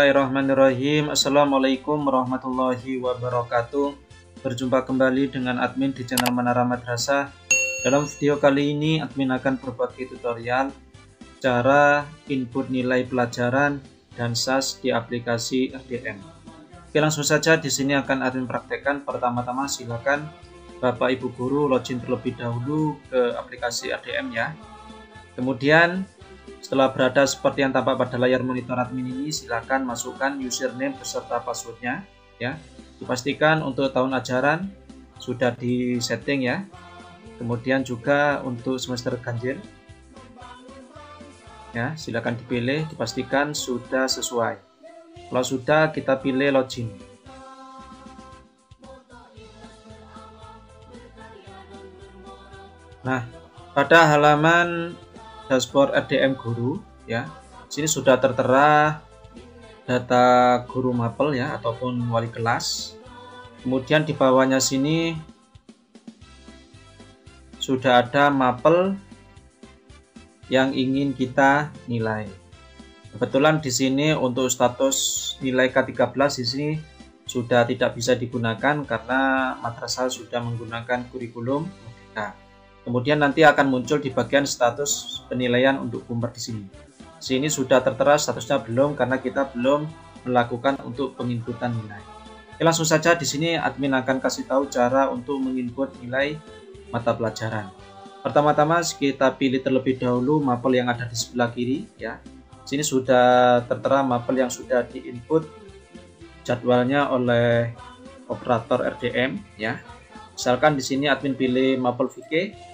Bismillahirrahmanirrahim. Assalamualaikum warahmatullahi wabarakatuh. Berjumpa kembali dengan admin di channel Menara Madrasah. Dalam video kali ini admin akan berbagi tutorial cara input nilai pelajaran dan SAS di aplikasi RDM. Oke, langsung saja di sini akan admin praktekkan. Pertama-tama silakan Bapak Ibu guru login terlebih dahulu ke aplikasi RDM ya. Kemudian setelah berada seperti yang tampak pada layar monitor admin ini, silakan masukkan username beserta passwordnya ya. Dipastikan untuk tahun ajaran sudah di setting ya. Kemudian juga untuk semester ganjil ya, silakan dipilih, dipastikan sudah sesuai. Kalau sudah, kita pilih login. Nah, pada halaman dashboard RDM guru ya, sini sudah tertera data guru mapel ya ataupun wali kelas. Kemudian di bawahnya sini sudah ada mapel yang ingin kita nilai. Kebetulan di sini untuk status nilai K13 di sini sudah tidak bisa digunakan karena madrasah sudah menggunakan kurikulum Merdeka. Kemudian nanti akan muncul di bagian status penilaian untuk Bumper di sini. Sini sudah tertera statusnya belum karena kita belum melakukan untuk penginputan nilai. Oke, langsung saja di sini admin akan kasih tahu cara untuk menginput nilai mata pelajaran. Pertama-tama kita pilih terlebih dahulu mapel yang ada di sebelah kiri ya. Sini sudah tertera mapel yang sudah diinput jadwalnya oleh operator RDM ya. Misalkan di sini admin pilih mapel VK.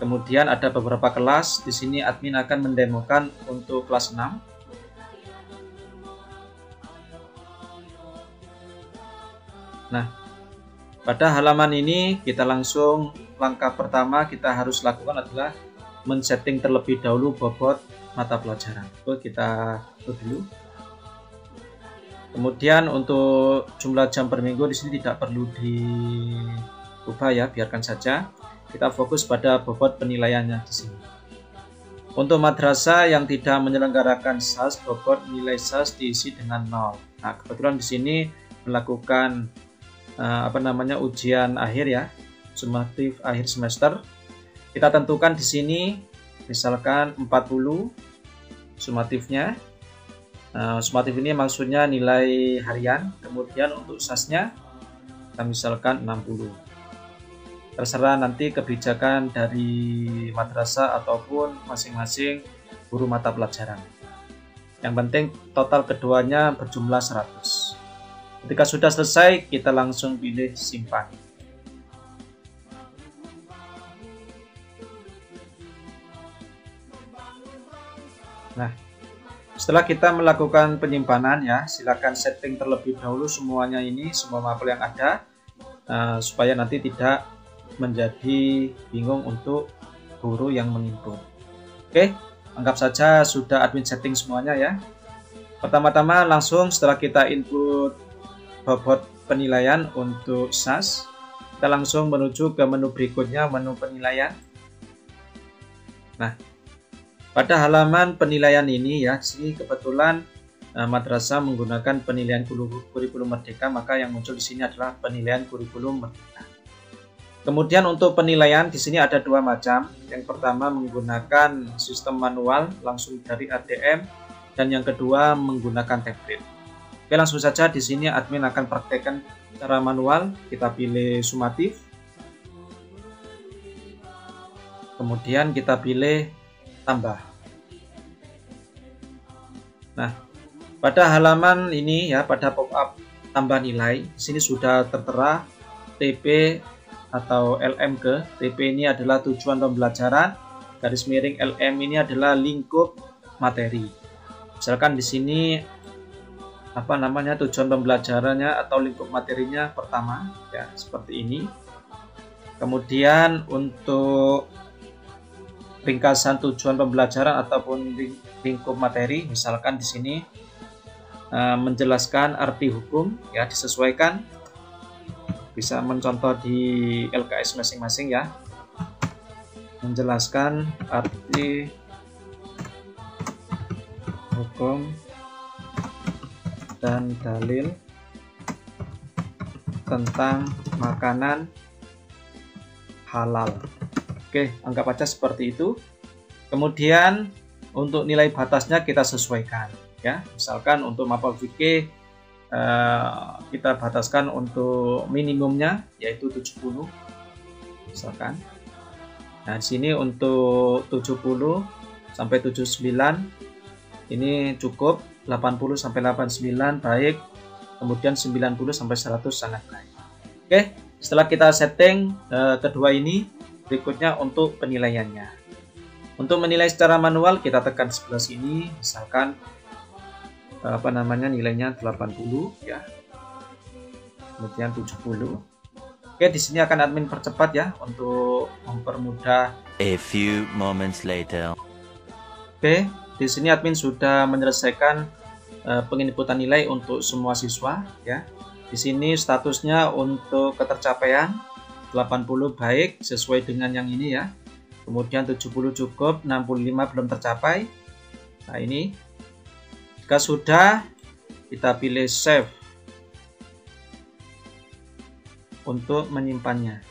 Kemudian ada beberapa kelas. Di sini admin akan mendemokan untuk kelas 6. Nah, pada halaman ini kita langsung langkah pertama kita harus lakukan adalah men-setting terlebih dahulu bobot mata pelajaran. Oke, kita dulu. Kemudian untuk jumlah jam per minggu di sini tidak perlu diubah ya, biarkan saja. Kita fokus pada bobot penilaiannya di sini. Untuk madrasah yang tidak menyelenggarakan SAS, bobot nilai SAS diisi dengan 0. Nah, kebetulan di sini melakukan ujian akhir ya, sumatif akhir semester. Kita tentukan di sini misalkan 40 sumatifnya. Sumatif ini maksudnya nilai harian. Kemudian untuk SAS-nya kita misalkan 60. Terserah nanti kebijakan dari madrasah ataupun masing-masing guru mata pelajaran. Yang penting total keduanya berjumlah 100. Ketika sudah selesai, kita langsung pilih simpan. Nah, setelah kita melakukan penyimpanan ya, silakan setting terlebih dahulu semuanya ini, semua mapel yang ada, supaya nanti tidak menjadi bingung untuk guru yang menginput. Oke, anggap saja sudah admin setting semuanya ya. Pertama-tama langsung setelah kita input bobot penilaian untuk SAS, kita langsung menuju ke menu berikutnya, menu penilaian. Nah, pada halaman penilaian ini ya, sini kebetulan madrasah menggunakan penilaian kurikulum Merdeka, maka yang muncul di sini adalah penilaian kurikulum Merdeka. Kemudian untuk penilaian di sini ada dua macam. Yang pertama menggunakan sistem manual langsung dari RDM, dan yang kedua menggunakan template. Oke, langsung saja di sini admin akan praktekkan cara manual. Kita pilih sumatif. Kemudian kita pilih tambah. Nah, pada halaman ini ya, pada pop-up tambah nilai, di sini sudah tertera TP atau LM ke. TP ini adalah tujuan pembelajaran, garis miring LM ini adalah lingkup materi. Misalkan di sini tujuan pembelajarannya atau lingkup materinya pertama ya, seperti ini. Kemudian untuk ringkasan tujuan pembelajaran ataupun lingkup materi, misalkan di sini menjelaskan arti hukum ya, disesuaikan. Bisa mencontoh di LKS masing-masing ya, menjelaskan arti hukum dan dalil tentang makanan halal. Oke, anggap aja seperti itu. Kemudian untuk nilai batasnya kita sesuaikan ya. Misalkan untuk mapel fikih kita bataskan untuk minimumnya yaitu 70 misalkan. Nah, di sini untuk 70 sampai 79 ini cukup, 80 sampai 89 baik, kemudian 90 sampai 100 sangat baik. Oke, setelah kita setting kedua ini, berikutnya untuk penilaiannya. Untuk menilai secara manual kita tekan sebelah sini, misalkan nilainya 80 ya. Kemudian 70. Oke, di sini akan admin percepat ya untuk mempermudah. A few moments later. Oke, di sini admin sudah menyelesaikan penginputan nilai untuk semua siswa ya. Di sini statusnya untuk ketercapaian 80 baik sesuai dengan yang ini ya. Kemudian 70 cukup, 65 belum tercapai. Nah, ini jika sudah kita pilih save untuk menyimpannya.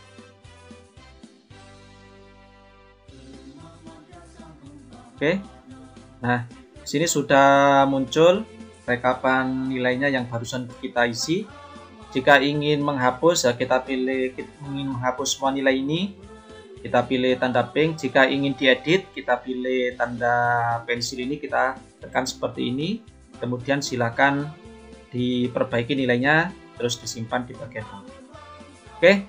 Oke. Nah, sini sudah muncul rekapan nilainya yang barusan kita isi. Jika ingin menghapus ya kita ingin menghapus semua nilai ini, kita pilih tanda pink. Jika ingin diedit, kita pilih tanda pensil ini, kita tekan seperti ini. Kemudian silakan diperbaiki nilainya, terus disimpan di bagian bawah. Oke.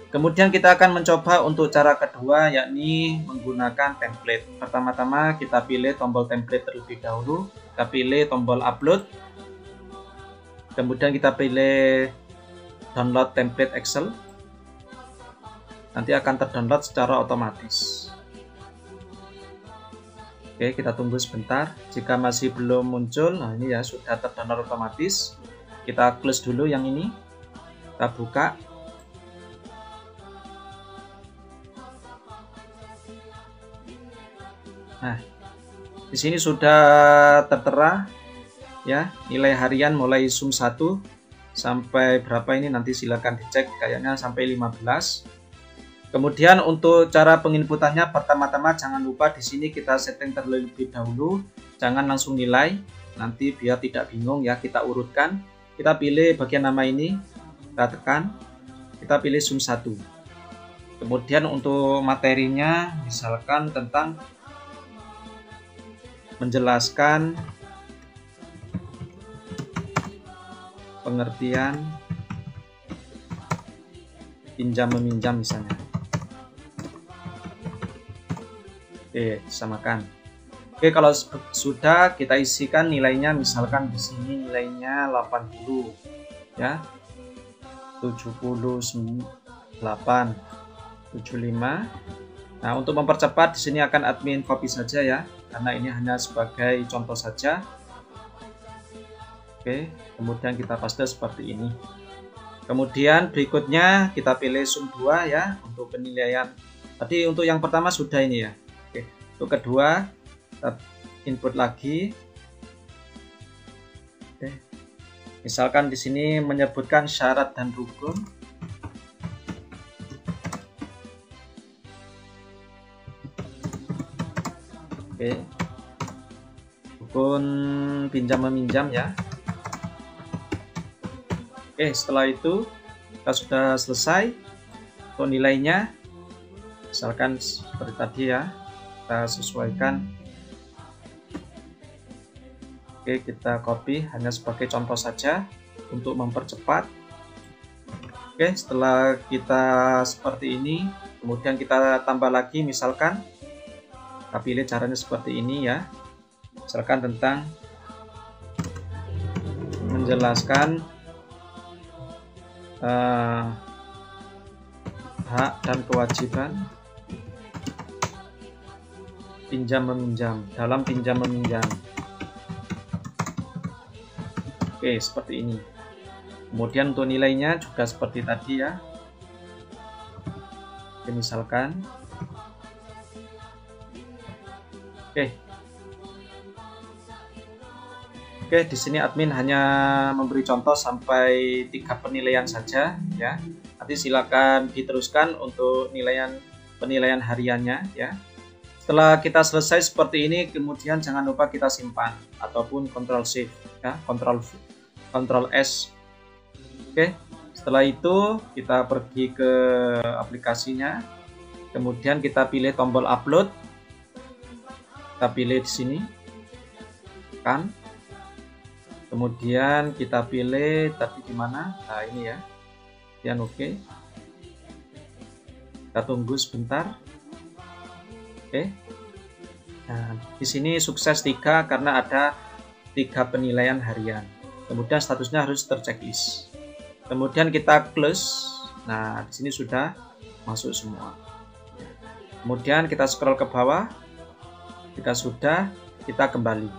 Kemudian kita akan mencoba untuk cara kedua, yakni menggunakan template. Pertama-tama kita pilih tombol template terlebih dahulu. Kita pilih tombol upload. Kemudian kita pilih download template Excel. Nanti akan terdownload secara otomatis. Oke, kita tunggu sebentar. Jika masih belum muncul, nah ini ya sudah terdownload otomatis. Kita close dulu yang ini. Kita buka. Nah, di sini sudah tertera ya nilai harian mulai sum 1 sampai berapa ini nanti silakan dicek, kayaknya sampai 15. Kemudian untuk cara penginputannya, pertama-tama jangan lupa di sini kita setting terlebih dahulu, jangan langsung nilai, nanti biar tidak bingung ya, kita urutkan. Kita pilih bagian nama ini, kita tekan, kita pilih sum 1. Kemudian untuk materinya misalkan tentang menjelaskan pengertian pinjam meminjam misalnya. Oke, samakan. Oke, kalau sudah kita isikan nilainya, misalkan di sini nilainya 80 ya. 78, 75. Nah, untuk mempercepat di sini akan admin copy saja ya, karena ini hanya sebagai contoh saja. Oke, kemudian kita paste seperti ini. Kemudian berikutnya kita pilih sum 2 ya untuk penilaian. Tadi untuk yang pertama sudah ini ya. Oke, untuk kedua kita input lagi. Oke. Misalkan di sini menyebutkan syarat dan rukun. Oke. Rukun pinjam meminjam ya. Oke, setelah itu kita sudah selesai untuk nilainya. Misalkan seperti tadi ya, kita sesuaikan. Oke, kita copy hanya sebagai contoh saja untuk mempercepat. Oke, setelah kita seperti ini, kemudian kita tambah lagi, misalkan kita pilih caranya seperti ini ya. Misalkan tentang menjelaskan hak dan kewajiban pinjam meminjam dalam pinjam meminjam. Oke, seperti ini. Kemudian untuk nilainya juga seperti tadi ya. Oke, misalkan. Oke. Oke, di sini admin hanya memberi contoh sampai 3 penilaian saja ya. Nanti silakan diteruskan untuk penilaian hariannya ya. Setelah kita selesai seperti ini, kemudian jangan lupa kita simpan ataupun Ctrl Shift ya, Ctrl S. Oke, setelah itu kita pergi ke aplikasinya. Kemudian kita pilih tombol upload. Kita pilih di sini. Kan. Kemudian kita pilih tadi di mana? Nah, ini ya. Kemudian oke. Kita tunggu sebentar. Oke. Nah, di sini sukses 3 karena ada 3 penilaian harian. Kemudian statusnya harus terchecklist. Kemudian kita close. Nah, di sini sudah masuk semua. Kemudian kita scroll ke bawah. Jika sudah, kita kembali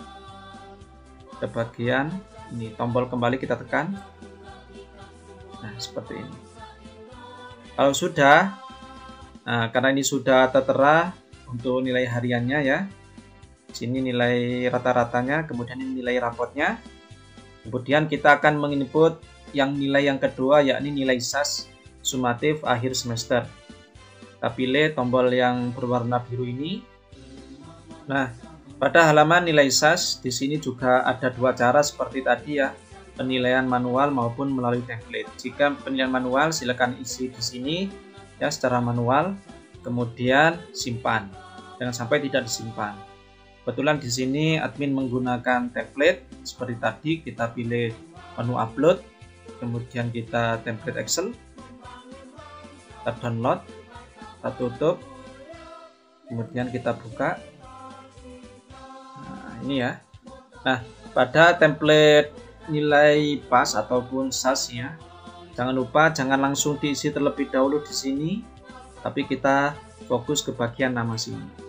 ke bagian ini, tombol kembali kita tekan. Nah, seperti ini. Kalau sudah, nah, karena ini sudah tertera untuk nilai hariannya ya. Sini nilai rata-ratanya, kemudian ini nilai rapotnya. Kemudian kita akan menginput yang nilai yang kedua, yakni nilai SAS sumatif akhir semester. Kita pilih tombol yang berwarna biru ini. Nah, pada halaman nilai SAS di sini juga ada 2 cara seperti tadi ya, penilaian manual maupun melalui template. Jika penilaian manual silakan isi di sini ya secara manual, kemudian simpan. Jangan sampai tidak disimpan. Kebetulan di sini admin menggunakan template seperti tadi, kita pilih menu upload, kemudian kita template Excel, kita download, kita tutup, kemudian kita buka. Nah, ini ya. Nah, pada template nilai PAS ataupun SAS ya, jangan lupa jangan langsung diisi terlebih dahulu di sini, tapi kita fokus ke bagian nama sini.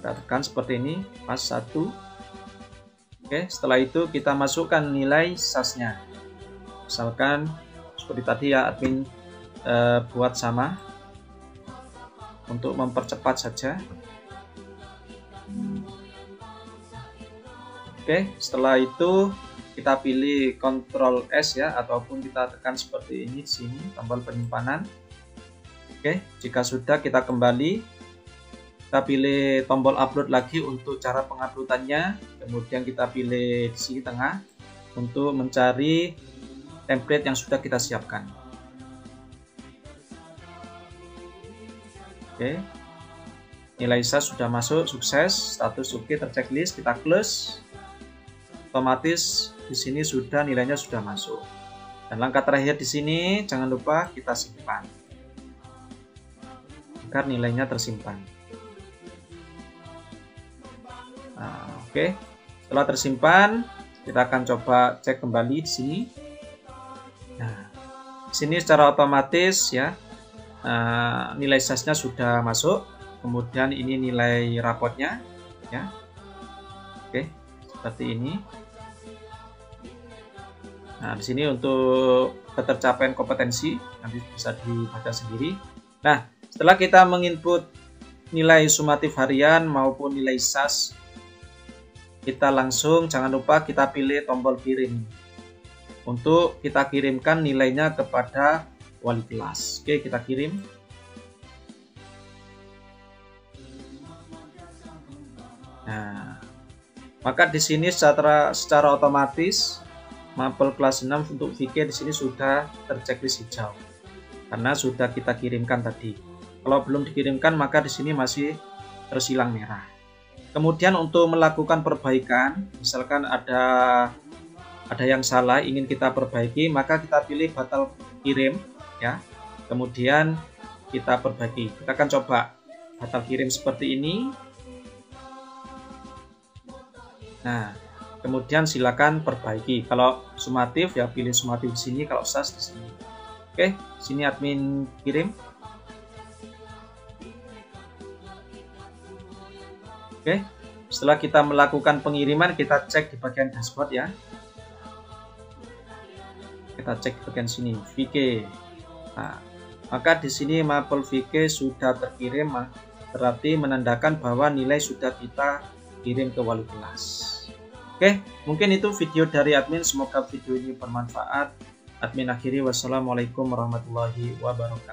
Kita tekan seperti ini, PAS 1. Oke, setelah itu kita masukkan nilai SAS-nya. Misalkan seperti tadi ya, admin buat sama untuk mempercepat saja. Oke, setelah itu kita pilih Ctrl S ya, ataupun kita tekan seperti ini di sini tombol penyimpanan. Oke, jika sudah kita kembali, kita pilih tombol upload lagi untuk cara penguploadannya. Kemudian kita pilih di sini tengah untuk mencari template yang sudah kita siapkan. Oke, nilai SAS sudah masuk, sukses, status oke, terchecklist, kita close. Otomatis di sini sudah nilainya sudah masuk. Dan langkah terakhir di sini jangan lupa kita simpan agar nilainya tersimpan. Nah, oke, setelah tersimpan kita akan coba cek kembali di sini. Nah, di sini secara otomatis ya nilai SAS-nya sudah masuk. Kemudian ini nilai rapotnya ya. Oke, seperti ini. Nah, di sini untuk ketercapaian kompetensi nanti bisa dibaca sendiri. Nah, setelah kita menginput nilai sumatif harian maupun nilai SAS, kita langsung jangan lupa kita pilih tombol kirim untuk kita kirimkan nilainya kepada wali kelas. Oke, kita kirim. Nah, maka di sini secara otomatis mapel kelas 6 untuk VK di sini sudah terchecklist hijau karena sudah kita kirimkan tadi. Kalau belum dikirimkan maka di sini masih tersilang merah. Kemudian untuk melakukan perbaikan, misalkan ada yang salah ingin kita perbaiki, maka kita pilih batal kirim ya. Kemudian kita perbaiki. Kita akan coba batal kirim seperti ini. Nah, kemudian silakan perbaiki. Kalau sumatif ya pilih sumatif di sini, kalau SAS di sini. Oke, sini admin kirim. Oke, setelah kita melakukan pengiriman, kita cek di bagian dashboard ya. Kita cek di bagian sini, VK. Nah, maka di sini mapel VK sudah terkirim, berarti menandakan bahwa nilai sudah kita kirim ke wali kelas. Oke, mungkin itu video dari admin. Semoga video ini bermanfaat. Admin akhiri, wassalamualaikum warahmatullahi wabarakatuh.